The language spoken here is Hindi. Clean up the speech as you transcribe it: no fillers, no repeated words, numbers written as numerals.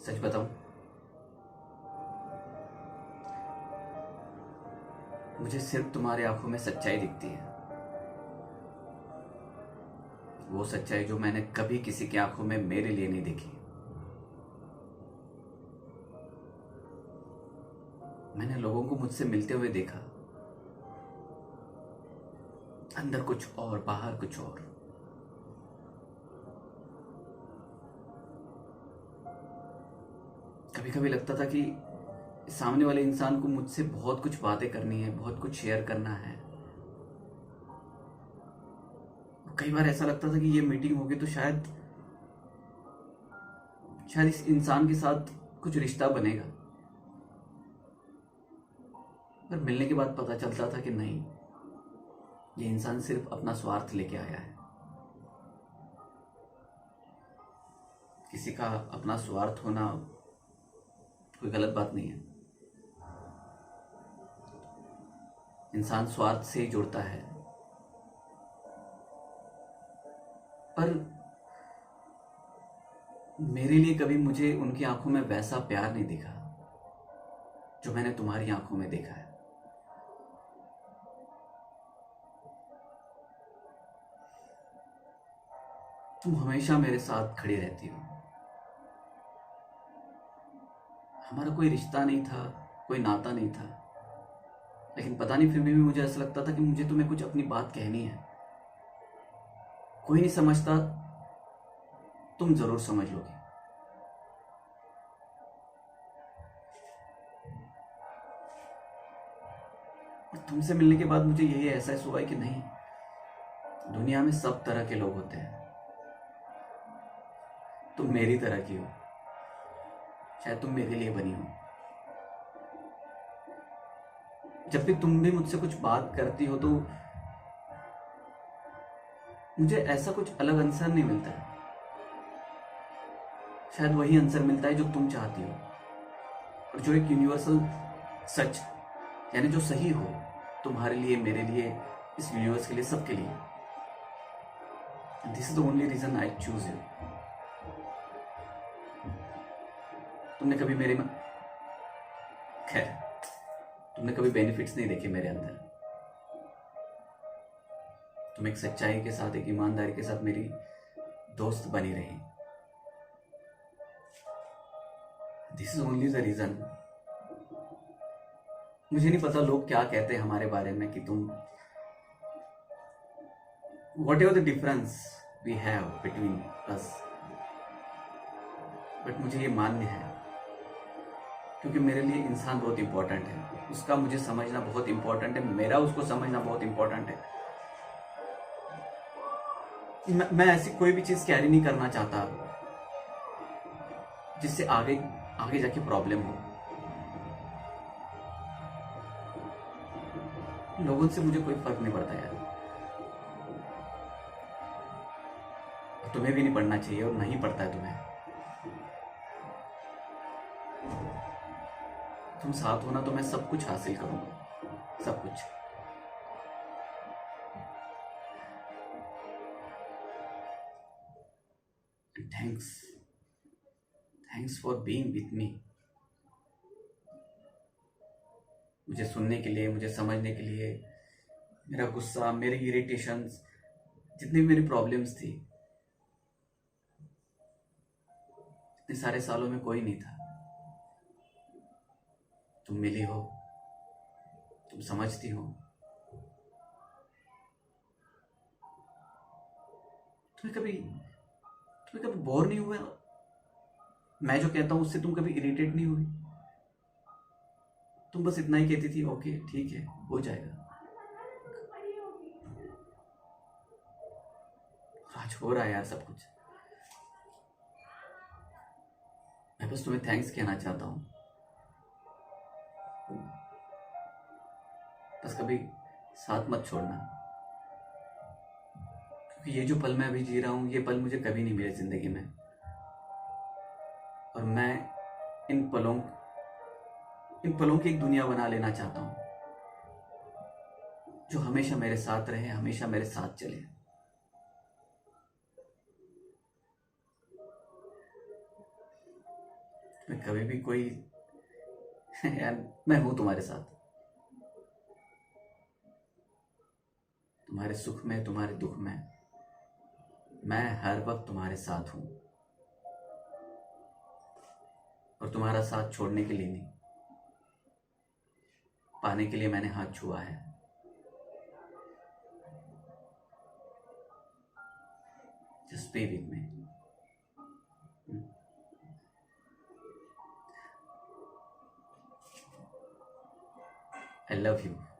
सच बताऊं, मुझे सिर्फ तुम्हारी आंखों में सच्चाई दिखती है। वो सच्चाई जो मैंने कभी किसी की आंखों में मेरे लिए नहीं देखी। मैंने लोगों को मुझसे मिलते हुए देखा, अंदर कुछ और बाहर कुछ और। कभी कभी लगता था कि सामने वाले इंसान को मुझसे बहुत कुछ बातें करनी है, बहुत कुछ शेयर करना है। कई बार ऐसा लगता था कि ये मीटिंग होगी तो शायद शायद इस इंसान के साथ कुछ रिश्ता बनेगा। पर मिलने के बाद पता चलता था कि नहीं, ये इंसान सिर्फ अपना स्वार्थ लेके आया है। किसी का अपना स्वार्थ होना कोई गलत बात नहीं है। इंसान स्वार्थ से ही जुड़ता है, पर मेरे लिए कभी मुझे उनकी आंखों में वैसा प्यार नहीं दिखा जो मैंने तुम्हारी आंखों में देखा है। तुम हमेशा मेरे साथ खड़ी रहती हो। हमारा कोई रिश्ता नहीं था, कोई नाता नहीं था, लेकिन पता नहीं फिर भी मुझे ऐसा लगता था कि मुझे तुम्हें कुछ अपनी बात कहनी है। कोई नहीं समझता, तुम जरूर समझ लोगे। और तुमसे मिलने के बाद मुझे यही एहसास हुआ है कि नहीं, दुनिया में सब तरह के लोग होते हैं। तुम मेरी तरह की हो, शायद तुम मेरे लिए बनी हो। जब भी तुम भी मुझसे कुछ बात करती हो तो मुझे ऐसा कुछ अलग आंसर नहीं मिलता है। शायद वही आंसर मिलता है जो तुम चाहती हो, और जो एक यूनिवर्सल सच, यानी जो सही हो तुम्हारे लिए, मेरे लिए, इस यूनिवर्स के लिए, सबके लिए। This is the only reason I choose you. तुमने कभी मेरे में खैर तुमने कभी बेनिफिट्स नहीं देखे मेरे अंदर। तुम एक सच्चाई के साथ, एक ईमानदारी के साथ मेरी दोस्त बनी रही। This is only the reason. मुझे नहीं पता लोग क्या कहते हैं हमारे बारे में कि तुम, whatever the difference we have between us, but मुझे ये मान्य है, क्योंकि मेरे लिए इंसान बहुत इंपॉर्टेंट है। उसका मुझे समझना बहुत इंपॉर्टेंट है, मेरा उसको समझना बहुत इंपॉर्टेंट है। मैं ऐसी कोई भी चीज कैरी नहीं करना चाहता जिससे आगे आगे जाके प्रॉब्लम हो। लोगों से मुझे कोई फर्क नहीं पड़ता यार। तुम्हें भी नहीं पड़ना चाहिए, और नहीं पड़ता है तुम्हें। तुम साथ होना तो मैं सब कुछ हासिल करूंगा, सब कुछ। Thanks, thanks for being with me. मुझे सुनने के लिए, मुझे समझने के लिए। मेरा गुस्सा, मेरी इरिटेशंस, जितनी भी मेरी प्रॉब्लम्स थी, इतने सारे सालों में कोई नहीं था। तुम मिली हो, तुम समझती हो। तुम्हें कभी बोर नहीं हुआ? मैं जो कहता हूं उससे तुम कभी इरिटेट नहीं हुई? तुम बस इतना ही कहती थी, ओके ठीक है, हो जाएगा। आज हो रहा है यार सब कुछ। मैं बस तुम्हें थैंक्स कहना चाहता हूं। बस कभी साथ मत छोड़ना, क्योंकि ये जो पल मैं अभी जी रहा हूं, ये पल मुझे कभी नहीं मिले जिंदगी में। और मैं इन पलों की एक दुनिया बना लेना चाहता हूं, जो हमेशा मेरे साथ रहे, हमेशा मेरे साथ चले। मैं कभी भी कोई यार, मैं हूं तुम्हारे साथ, तुम्हारे सुख में, तुम्हारे दुख में, मैं हर वक्त तुम्हारे साथ हूं। और तुम्हारा साथ छोड़ने के लिए नहीं, पाने के लिए मैंने हाथ छुआ है। Just be with me. I love you.